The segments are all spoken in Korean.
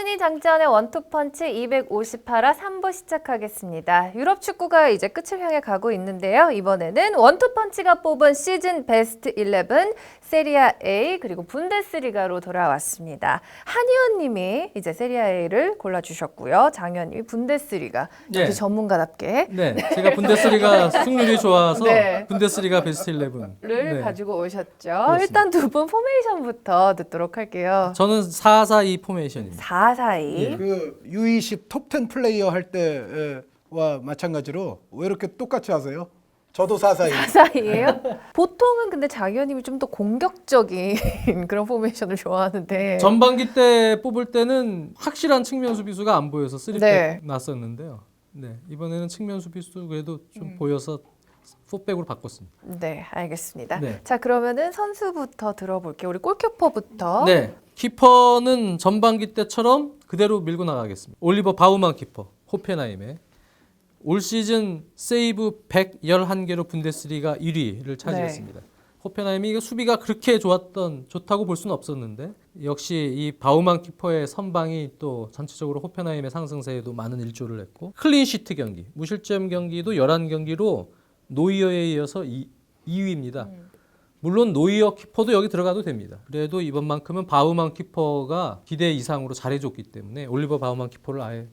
서준이 장지현의 원투펀치 258화 3부 시작하겠습니다. 유럽 축구가 이제 끝을 향해 가고 있는데요. 이번에는 원투펀치가 뽑은 시즌 베스트 11 세리아 A 그리고 분데스리가로 돌아왔습니다. 한의원 님이 이제 세리아 A를 골라주셨고요. 장현님이 분데스리가 역시 전문가답게 네, 제가 분데스리가 승률이 좋아서 네. 분데스리가 베스트 11을 가지고 오셨죠. 그렇습니다. 일단 두 분 포메이션부터 듣도록 할게요. 저는 4-4-2 포메이션입니다. 4-4-2. 그 U20 톱10 플레이어 할 때와 마찬가지로 왜 이렇게 똑같이 하세요? 저도 4-4-2. 4-4-2예요? 보통은 근데 장현님이 좀 더 공격적인 그런 포메이션을 좋아하는데 전반기 때 뽑을 때는 확실한 측면 수비수가 안 보여서 3백 네. 났었는데요. 네, 이번에는 측면 수비수 그래도 좀 보여서 4백으로 바꿨습니다. 네, 알겠습니다. 네. 자, 그러면은 선수부터 들어볼게요. 우리 골키퍼부터. 네, 키퍼는 전반기 때처럼 그대로 밀고 나가겠습니다. 올리버 바우만 키퍼, 호펜하임의 올 시즌 세이브 111개로 분데스리가 1위를 차지했습니다. 호펜하임이 수비가 그렇게 좋다고 볼 수는 없었는데 역시 이 바우만 키퍼의 선방이 또 전체적으로 호펜하임의 상승세에도 많은 일조를 했고 클린시트 경기, 무실점 경기도 11경기로 노이어에 이어서 2위입니다. 물론 노이어 키퍼도 여기 들어가도 됩니다. 그래도 이번만큼은 바우만 키퍼가 기대 이상으로 잘해줬기 때문에 올리버 바우만 키퍼를 아예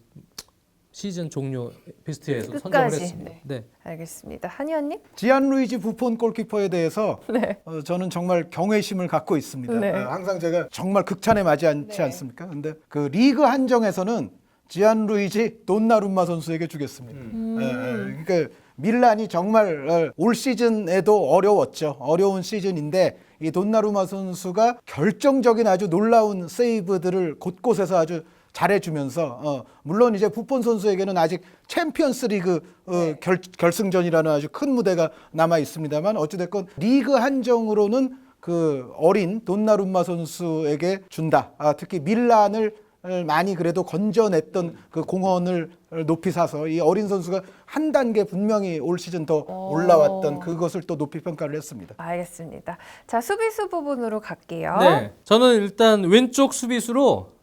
시즌 종료 베스트에서 선정을 했습니다. 네. 알겠습니다. 한의원님? 지안루이지 부폰 골키퍼에 대해서 네. 저는 정말 경외심을 갖고 있습니다. 네. 항상 제가 정말 극찬에 맞지 않지 않습니까? 근데 그 리그 한정에서는 지안루이지 돈나룸마 선수에게 주겠습니다. 그러니까 밀란이 정말 올 시즌에도 어려웠죠. 어려운 시즌인데 이 돈나루마 선수가 결정적인 아주 놀라운 세이브들을 곳곳에서 아주 잘해주면서 물론 이제 부폰 선수에게는 아직 챔피언스리그 결승전이라는 아주 큰 무대가 남아 있습니다만 어찌됐건 리그 한정으로는 그 어린 돈나룸마 선수에게 준다. 특히 밀란을 많이 그래도 건져냈던 그 공헌을 높이 사서 이 어린 선수가 한 단계 분명히 올 시즌 더 올라왔던 그것을 또 높이 평가를 했습니다. 알겠습니다. 자, 수비수 부분으로 갈게요. 네, 저는 일단 왼쪽 수비수로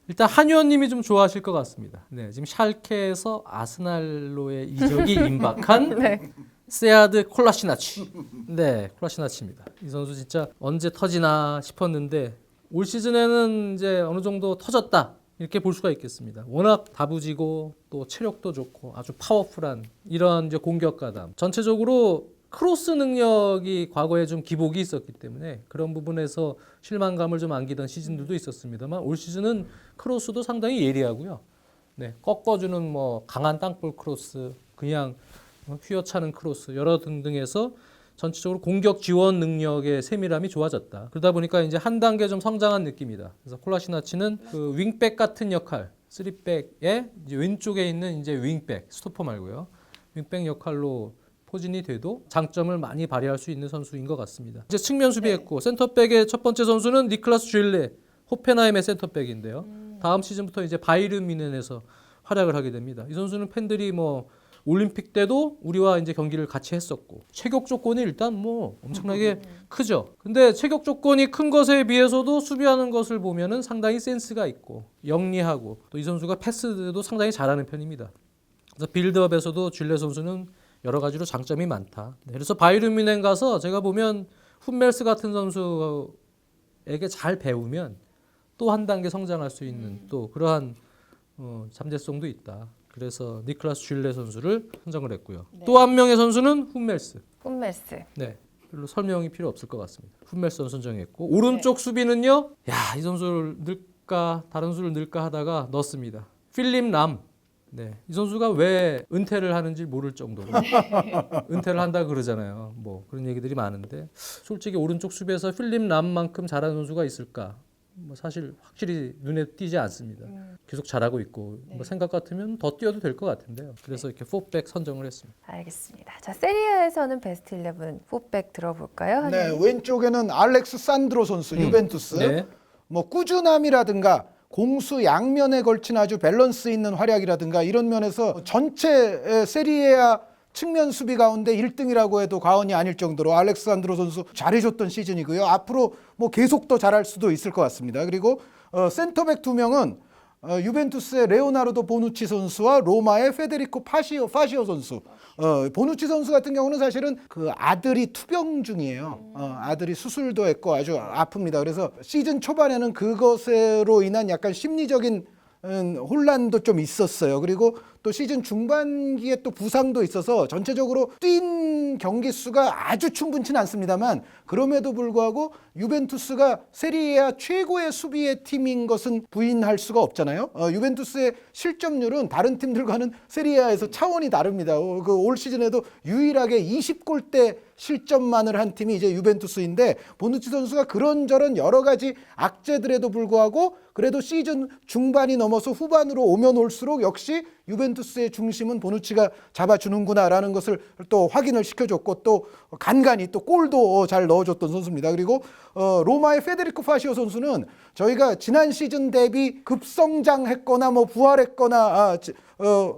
일단 한의원님이 좀 좋아하실 것 같습니다. 네, 지금 샬케에서 아스날로의 이적이 임박한 세아드 콜라시나치. 네, 콜라시나치입니다. 이 선수 진짜 언제 터지나 싶었는데 올 시즌에는 이제 어느 정도 터졌다 이렇게 볼 수가 있겠습니다. 워낙 다부지고 또 체력도 좋고 아주 파워풀한 이런 이제 공격가담. 전체적으로 크로스 능력이 과거에 좀 기복이 있었기 때문에 그런 부분에서 실망감을 좀 안기던 시즌들도 있었습니다만 올 시즌은 크로스도 상당히 예리하고요. 네, 꺾어주는 뭐 강한 땅볼 크로스, 그냥 휘어차는 크로스 여러 등등해서 전체적으로 공격 지원 능력의 세밀함이 좋아졌다. 그러다 보니까 이제 한 단계 좀 성장한 느낌이다. 그래서 콜라시나치는 그 윙백 같은 역할, 3백의 이제 왼쪽에 있는 이제 윙백, 스토퍼 말고요. 윙백 역할로 포진이 돼도 장점을 많이 발휘할 수 있는 선수인 것 같습니다. 이제 측면 수비했고 센터백의 첫 번째 선수는 니클라스 쥘레, 호펜하임의 센터백인데요. 다음 시즌부터 이제 바이른 뮌헨에서 활약을 하게 됩니다. 이 선수는 팬들이 뭐 올림픽 때도 우리와 이제 경기를 같이 했었고 체격 조건이 일단 뭐 엄청나게 크죠. 근데 체격 조건이 큰 것에 비해서도 수비하는 것을 보면은 상당히 센스가 있고 영리하고 또 이 선수가 패스도 상당히 잘하는 편입니다. 그래서 빌드업에서도 쥘레 선수는 여러 가지로 장점이 많다. 그래서 바이른 뮌헨 가서 제가 보면 훈멜스 같은 선수에게 잘 배우면 또 한 단계 성장할 수 있는 또 그러한 잠재성도 있다. 그래서 니클라스 쥘레 선수를 선정을 했고요. 또 한 명의 선수는 훈멜스. 훈멜스. 네, 별로 설명이 필요 없을 것 같습니다. 훈멜스를 선정했고 오른쪽 수비는요. 야, 이 선수를 넣을까 다른 선수를 넣을까 하다가 넣었습니다. 필립 람. 네, 이 선수가 왜 은퇴를 하는지 모를 정도로 은퇴를 한다 그러잖아요. 뭐 그런 얘기들이 많은데 솔직히 오른쪽 수비에서 필립 람만큼 잘하는 선수가 있을까? 뭐 사실 확실히 눈에 띄지 않습니다. 계속 잘하고 있고 뭐 생각 같으면 더 뛰어도 될 것 같은데요. 그래서 이렇게 4백 선정을 했습니다. 알겠습니다. 자, 세리아에서는 베스트 11 4백 들어볼까요? 네, 왼쪽에는 알렉스 산드로 선수 유벤투스. 네. 뭐 꾸준함이라든가 공수 양면에 걸친 아주 밸런스 있는 활약이라든가 이런 면에서 전체 세리에아 측면 수비 가운데 1등이라고 해도 과언이 아닐 정도로 알렉산드로 선수 잘해줬던 시즌이고요. 앞으로 뭐 계속 더 잘할 수도 있을 것 같습니다. 그리고 센터백 두 명은 유벤투스의 레오나르도 보누치 선수와 로마의 페데리코 파시오 선수. 보누치 선수 같은 경우는 사실은 그 아들이 투병 중이에요. 아들이 수술도 했고 아주 아픕니다. 그래서 시즌 초반에는 그것으로 인한 약간 심리적인 혼란도 좀 있었어요. 그리고 또 시즌 중반기에 또 부상도 있어서 전체적으로 뛴 경기 수가 아주 충분치는 않습니다만 그럼에도 불구하고 유벤투스가 세리에A 최고의 수비의 팀인 것은 부인할 수가 없잖아요. 유벤투스의 실점률은 다른 팀들과는 세리에A에서 차원이 다릅니다. 그 올 시즌에도 유일하게 20골대 실점만을 한 팀이 이제 유벤투스인데 보누치 선수가 그런저런 여러 가지 악재들에도 불구하고 그래도 시즌 중반이 넘어서 후반으로 오면 올수록 역시 유벤투스의 중심은 보누치가 잡아주는구나라는 것을 또 확인을 시켜줬고 또 간간히 또 골도 잘 넣어줬던 선수입니다. 그리고 로마의 페데리코 파시오 선수는 저희가 지난 시즌 대비 급성장했거나 뭐 부활했거나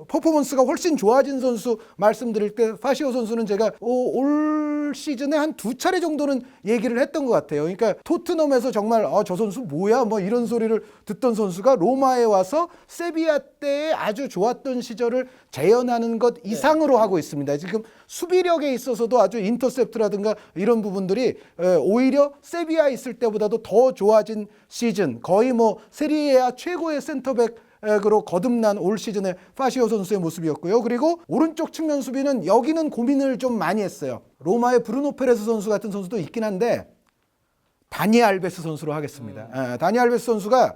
퍼포먼스가 훨씬 좋아진 선수 말씀드릴 때 파시오 선수는 제가 올 시즌에 한 2차례 정도는 얘기를 했던 것 같아요. 그러니까 토트넘에서 정말 저 선수 뭐야 뭐 이런 소리를 듣던 선수가 로마에 와서 세비야 때에 아주 좋았던 시절을 재현하는 것 이상으로 하고 있습니다. 지금 수비력에 있어서도 아주 인터셉트라든가 이런 부분들이 오히려 세비야 있을 때보다도 더 좋아진 시즌, 거의 뭐 세리에A 최고의 센터백으로 거듭난 올 시즌의 파시오 선수의 모습이었고요. 그리고 오른쪽 측면 수비는 여기는 고민을 좀 많이 했어요. 로마의 브루노 페레스 선수 같은 선수도 있긴 한데 다니 알베스 선수로 하겠습니다. 다니 알베스 선수가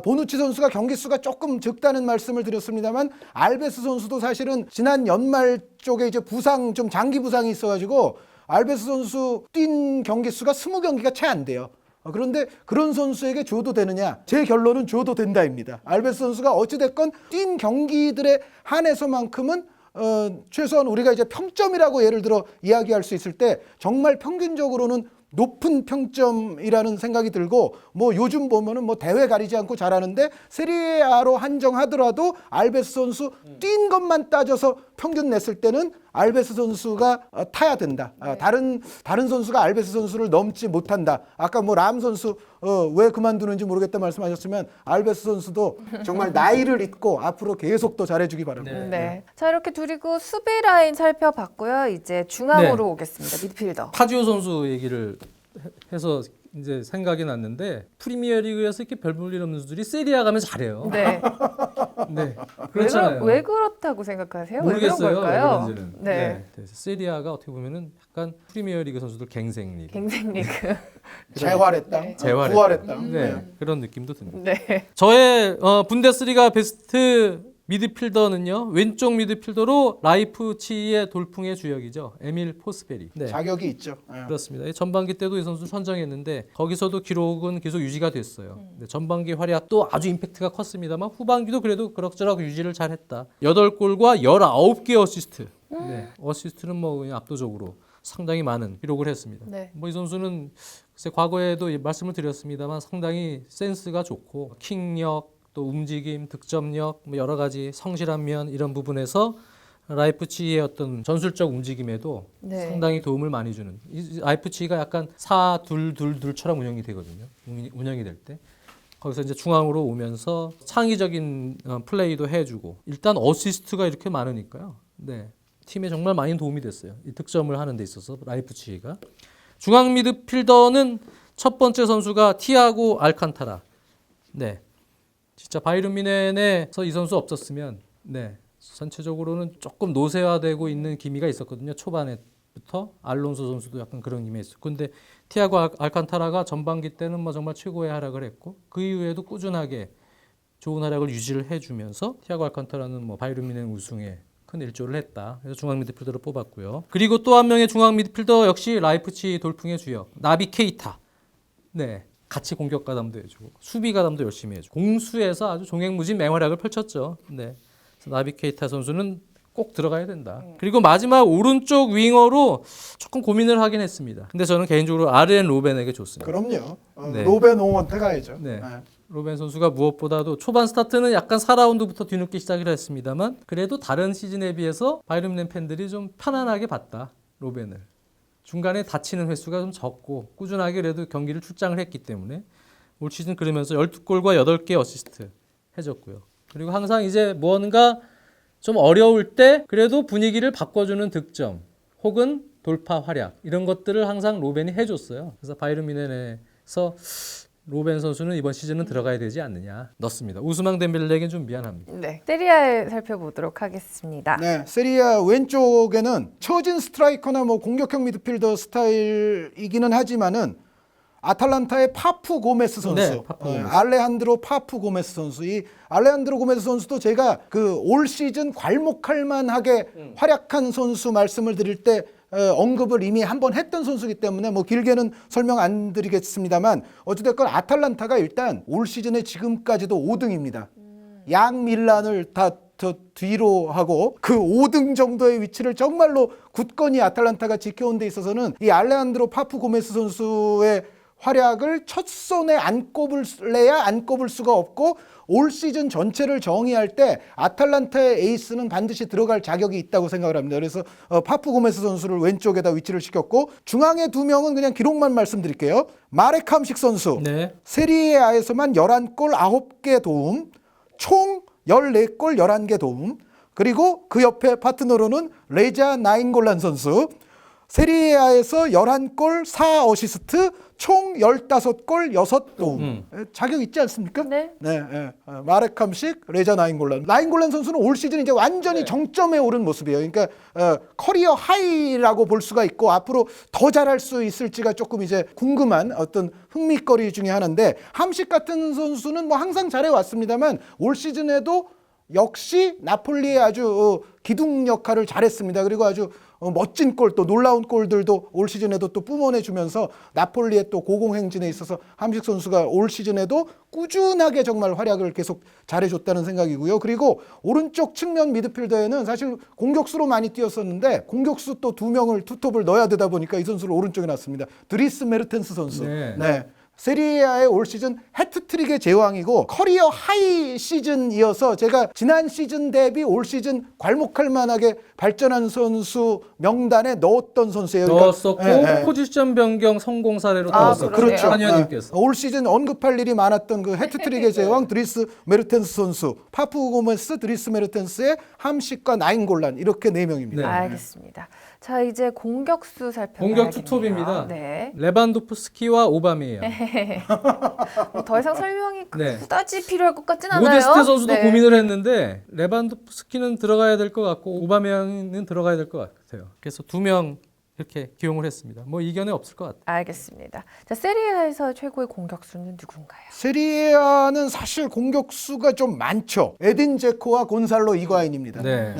보누치 선수가 경기 수가 조금 적다는 말씀을 드렸습니다만 알베스 선수도 사실은 지난 연말 쪽에 이제 부상 좀 장기 부상이 있어가지고 알베스 선수 뛴 경기 수가 20경기가 채 안 돼요. 그런데 그런 선수에게 줘도 되느냐? 제 결론은 줘도 된다입니다. 알베스 선수가 어찌됐건 뛴 경기들에 한해서만큼은 최소한 우리가 이제 평점이라고 예를 들어 이야기할 수 있을 때 정말 평균적으로는 높은 평점이라는 생각이 들고 뭐 요즘 보면은 뭐 대회 가리지 않고 잘하는데 세리에A로 한정하더라도 알베스 선수 뛴 것만 따져서 평균 냈을 때는 알베스 선수가 타야 된다. 다른 선수가 알베스 선수를 넘지 못한다. 아까 뭐 람 선수 왜 그만두는지 모르겠다 말씀하셨지만 알베스 선수도 정말 나이를 잊고 앞으로 계속 더 잘해주기 바랍니다. 네. 자, 이렇게 둘이고 수비 라인 살펴봤고요. 이제 중앙으로 오겠습니다. 미드필더. 파지오 선수 얘기를 해서 이제 생각이 났는데 프리미어리그에서 이렇게 별 볼 일 없는 선수들이 세리아 가면 잘해요. 네. 네, 그렇잖아요. 왜 그렇다고 생각하세요? 모르겠어요. 왜 그런 걸까요? 왜 그런지는. 네. 그래서 세리아가 어떻게 보면은 약간 프리미어리그 선수들 갱생리그. 갱생리그. 재활했다. 재활했다. 부활했다. 네, 그런 느낌도 듭니다. 네. 저의 분데스리가 베스트 미드필더는요, 왼쪽 미드필더로 라이프치히의 돌풍의 주역이죠, 에밀 포스베리. 네. 자격이 있죠. 그렇습니다. 전반기 때도 이 선수 선정했는데 거기서도 기록은 계속 유지가 됐어요. 네, 전반기 활약도 아주 임팩트가 컸습니다만 후반기도 그래도 그럭저럭 유지를 잘했다. 8골과 19개 어시스트. 네, 어시스트는 뭐 그냥 압도적으로 상당히 많은 기록을 했습니다. 네. 뭐 이 선수는 글쎄 과거에도 말씀을 드렸습니다만 상당히 센스가 좋고 킥력, 또 움직임, 득점력, 뭐 여러 가지 성실한 면 이런 부분에서 라이프치히의 어떤 전술적 움직임에도 네. 상당히 도움을 많이 주는. 이 라이프치히가 약간 4-2-2-2처럼 운영이 되거든요. 운영이 될 때. 거기서 이제 중앙으로 오면서 창의적인 플레이도 해주고 일단 어시스트가 이렇게 많으니까요. 네, 팀에 정말 많이 도움이 됐어요. 이 득점을 하는 데 있어서 라이프치히가. 중앙 미드필더는 첫 번째 선수가 티아고 알칸타라. 네. 진짜 바이른 뮌헨에서 이 선수 없었으면 네, 전체적으로는 조금 노쇠화되고 있는 기미가 있었거든요. 초반에부터 알론소 선수도 약간 그런 기미가 있었고, 근데 티아고 알칸타라가 전반기 때는 뭐 정말 최고의 활약을 했고 그 이후에도 꾸준하게 좋은 활약을 유지를 해주면서 티아고 알칸타라는 뭐 바이른 뮌헨 우승에 큰 일조를 했다. 그래서 중앙 미드필더로 뽑았고요. 그리고 또 한 명의 중앙 미드필더 역시 라이프치히 돌풍의 주역 나비 케이타. 네. 같이 공격 가담도 해주고 수비 가담도 열심히 해주고 공수에서 아주 종횡무진 맹활약을 펼쳤죠. 네, 그래서 나비 케이타 선수는 꼭 들어가야 된다. 그리고 마지막 오른쪽 윙어로 조금 고민을 하긴 했습니다. 근데 저는 개인적으로 아르헨 로벤에게 줬습니다. 그럼요. 네. 로벤 옹원테 가야죠. 네. 로벤 선수가 무엇보다도 초반 스타트는 약간 4라운드부터 뒤늦게 시작을 했습니다만 그래도 다른 시즌에 비해서 바이른 뮌헨 팬들이 좀 편안하게 봤다. 로벤을. 중간에 다치는 횟수가 좀 적고 꾸준하게 그래도 경기를 출장을 했기 때문에 올 시즌 그러면서 12골과 8개 어시스트. 해줬고요. 그리고 항상 이제 무언가 좀 어려울 때 그래도 분위기를 바꿔주는 득점 혹은 돌파 활약 이런 것들을 항상 로벤이 해줬어요. 그래서 바이에른 뮌헨에서 로벤 선수는 이번 시즌은 들어가야 되지 않느냐 넣습니다. 우스망 덴벨레에겐 좀 미안합니다. 네. 세리아에 살펴보도록 하겠습니다. 네, 세리아 왼쪽에는 처진 스트라이커나 뭐 공격형 미드필더 스타일이기는 하지만은 아탈란타의 파푸 고메스 선수, 네, 파푸 고메스. 알레한드로 파푸 고메스 선수. 이 알레한드로 고메스 선수도 제가 그 올 시즌 괄목할 만하게 활약한 선수 말씀을 드릴 때 언급을 이미 한번 했던 선수이기 때문에 뭐 길게는 설명 안 드리겠습니다만 어찌됐건 아탈란타가 일단 올 시즌에 지금까지도 5등입니다. 양 밀란을 다 더 뒤로 하고 그 5등 정도의 위치를 정말로 굳건히 아탈란타가 지켜온 데 있어서는 이 알레한드로 파푸 고메스 선수의 활약을 첫 손에 안 꼽을래야 안 꼽을 수가 없고 올 시즌 전체를 정의할 때 아탈란타의 에이스는 반드시 들어갈 자격이 있다고 생각을 합니다. 그래서 파푸 고메스 선수를 왼쪽에다 위치를 시켰고 중앙에 두 명은 그냥 기록만 말씀드릴게요. 마렉 함식 선수 네. 세리에아에서만 11골 9개 도움, 총 14골 11개 도움, 그리고 그 옆에 파트너로는 레자 나인골란 선수 세리에아에서 11골 4어시스트 총 15골 6도움. 자격 있지 않습니까? 네. 네. 마레캄식, 레자 나인골란. 나인골란 선수는 올 시즌 이제 완전히 정점에 오른 모습이에요. 그러니까 커리어 하이라고 볼 수가 있고 앞으로 더 잘할 수 있을지가 조금 이제 궁금한 어떤 흥미거리 중에 하나인데 함식 같은 선수는 뭐 항상 잘해 왔습니다만 올 시즌에도 역시 나폴리의 아주 기둥 역할을 잘했습니다. 그리고 아주 멋진 골, 또 놀라운 골들도 올 시즌에도 또 뿜어내주면서 나폴리의 또 고공행진에 있어서 함식 선수가 올 시즌에도 꾸준하게 정말 활약을 계속 잘해줬다는 생각이고요. 그리고 오른쪽 측면 미드필더에는 사실 공격수로 많이 뛰었었는데 공격수 또 두 명을 투톱을 넣어야 되다 보니까 이 선수를 오른쪽에 놨습니다. 드리스 메르텐스 선수. 네. 세리에아의 올 시즌 해트트릭의 제왕이고 커리어 하이 시즌이어서 제가 지난 시즌 대비 올 시즌 괄목할 만하게 발전한 선수 명단에 넣었던 선수예요. 넣었었고 예. 포지션 변경 성공 사례로 아, 넣었었고 그렇죠. 한의원님께서 올 시즌 언급할 일이 많았던 그 해트트릭의 제왕 드리스 메르텐스 선수, 파푸 고메스, 드리스 메르텐스의 함식과 나인골란 이렇게 네 명입니다. 네. 알겠습니다. 자, 이제 공격수 살펴봐야겠네요. 공격 투톱입니다. 네. 레반도프스키와 오바메양. 뭐더 이상 설명이 네. 그다지 필요할 것 같진 않아요. 모데스트 선수도 네. 고민을 했는데 레반도프스키는 들어가야 될 것 같고 오바메양은 들어가야 될 것 같아요. 그래서 두 명 이렇게 기용을 했습니다. 뭐 이견이 없을 것 같아요. 알겠습니다. 자, 세리아에서 최고의 공격수는 누군가요? 세리에아는 사실 공격수가 좀 많죠. 에딘 제코와 곤살로 이과인입니다. 네.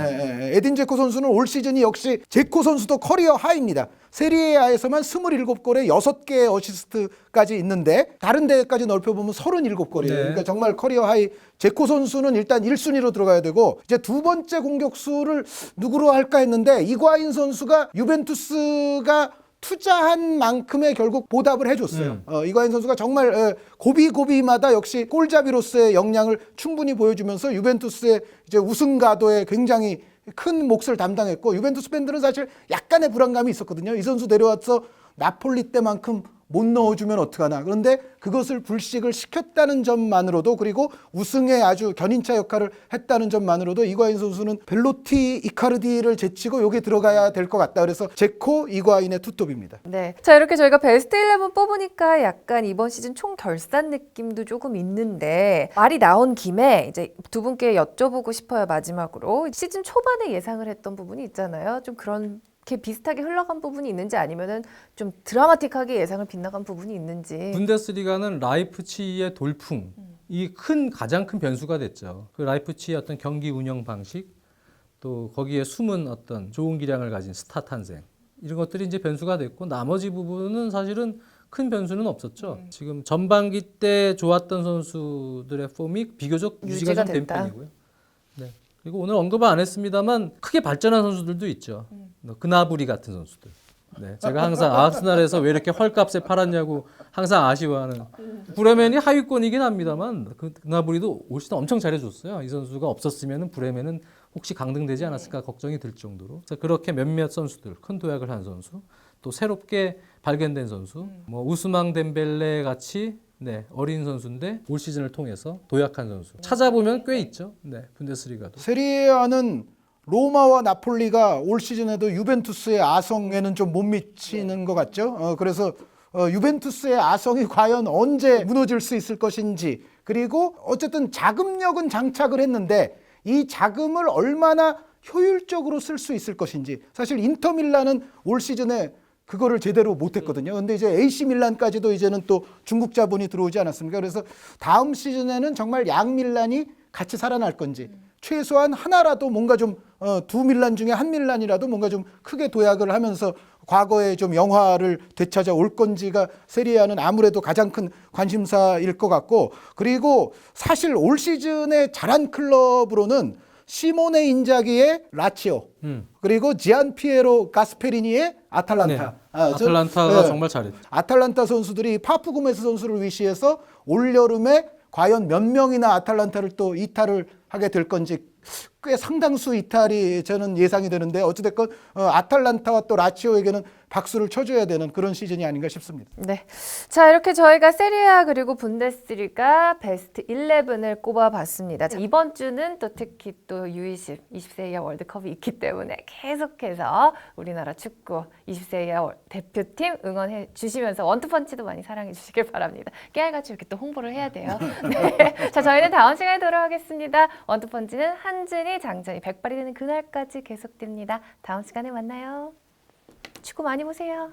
에딘 제코 선수는 올 시즌이 역시 제코 선수도 커리어 하이입니다. 세리에아에서만 27골에 6개의 어시스트까지 있는데 다른 대회까지 넓혀보면 37골이에요. 네. 그러니까 정말 커리어 하이. 제코 선수는 일단 1순위로 들어가야 되고 이제 두 번째 공격수를 누구로 할까 했는데 이과인 선수가 유벤투스가 투자한 만큼의 결국 보답을 해줬어요. 이과인 선수가 정말 고비고비마다 역시 골잡이로서의 역량을 충분히 보여주면서 유벤투스의 이제 우승 가도에 굉장히 큰 몫을 담당했고 유벤투스 팬들은 사실 약간의 불안감이 있었거든요. 이 선수 내려와서 나폴리 때만큼 못 넣어주면 어떡하나. 그런데 그것을 불식을 시켰다는 점만으로도 그리고 우승에 아주 견인차 역할을 했다는 점만으로도 이과인 선수는 벨로티, 이카르디를 제치고 여기 들어가야 될 것 같다. 그래서 제코, 이과인의 투톱입니다. 네. 자, 이렇게 저희가 베스트 11 뽑으니까 약간 이번 시즌 총 결산 느낌도 조금 있는데 말이 나온 김에 이제 두 분께 여쭤보고 싶어요. 마지막으로. 시즌 초반에 예상을 했던 부분이 있잖아요. 좀 그런 이렇게 비슷하게 흘러간 부분이 있는지 아니면은 좀 드라마틱하게 예상을 빗나간 부분이 있는지. 분데스리가는 라이프치히의 돌풍이 가장 큰 변수가 됐죠. 그 라이프치히의 어떤 경기 운영 방식, 또 거기에 숨은 어떤 좋은 기량을 가진 스타 탄생 이런 것들이 이제 변수가 됐고 나머지 부분은 사실은 큰 변수는 없었죠. 지금 전반기 때 좋았던 선수들의 폼이 비교적 유지가 좀 된 됐다. 편이고요. 네. 그리고 오늘 언급은 안 했습니다만 크게 발전한 선수들도 있죠. 그나브리 같은 선수들. 네, 제가 항상 아스날에서 왜 이렇게 헐값에 팔았냐고 항상 아쉬워하는. 브레멘이 하위권이긴 합니다만 그나브리도 올 시즌 엄청 잘해줬어요. 이 선수가 없었으면 브레멘은 혹시 강등되지 않았을까 걱정이 들 정도로. 그래서 그렇게 몇몇 선수들, 큰 도약을 한 선수, 또 새롭게 발견된 선수, 뭐 우스망 덴벨레 같이 네, 어린 선수인데 올 시즌을 통해서 도약한 선수. 찾아보면 꽤 있죠. 네, 분데스리가도. 세리에A는 로마와 나폴리가 올 시즌에도 유벤투스의 아성에는 좀 못 미치는 것 같죠. 그래서 유벤투스의 아성이 과연 언제 무너질 수 있을 것인지, 그리고 어쨌든 자금력은 장착을 했는데 이 자금을 얼마나 효율적으로 쓸 수 있을 것인지. 사실 인터밀란은 올 시즌에 그거를 제대로 못했거든요. 근데 이제 AC 밀란까지도 이제는 또 중국 자본이 들어오지 않았습니까? 그래서 다음 시즌에는 정말 양밀란이 같이 살아날 건지, 최소한 하나라도 뭔가 좀 두 밀란 중에 한 밀란이라도 뭔가 좀 크게 도약을 하면서 과거에 좀 영화를 되찾아 올 건지가 세리아는 아무래도 가장 큰 관심사일 것 같고, 그리고 사실 올 시즌에 잘한 클럽으로는 시모네 인자기의 라치오, 그리고 지안피에로 가스페리니의 아탈란타. 네. 아탈란타가 정말 잘했죠. 아탈란타 선수들이 파푸 고메스 선수를 위시해서 올 여름에 과연 몇 명이나 아탈란타를 또 이탈을 하게 될 건지 꽤 상당수 이탈이 저는 예상이 되는데, 어찌됐건 아탈란타와 또 라치오에게는 박수를 쳐줘야 되는 그런 시즌이 아닌가 싶습니다. 네. 자, 이렇게 저희가 세리아 그리고 분데스리가 베스트 11을 꼽아봤습니다. 자, 이번 주는 또 특히 또 U20, 20세 이하 월드컵이 있기 때문에 계속해서 우리나라 축구 20세 이하 대표팀 응원해 주시면서 원투펀치도 많이 사랑해 주시길 바랍니다. 깨알같이 이렇게 또 홍보를 해야 돼요. 네. 자, 저희는 다음 시간에 돌아오겠습니다. 원투펀치는 한준이, 장준이, 백발이 되는 그날까지 계속됩니다. 다음 시간에 만나요. 축구 많이 보세요.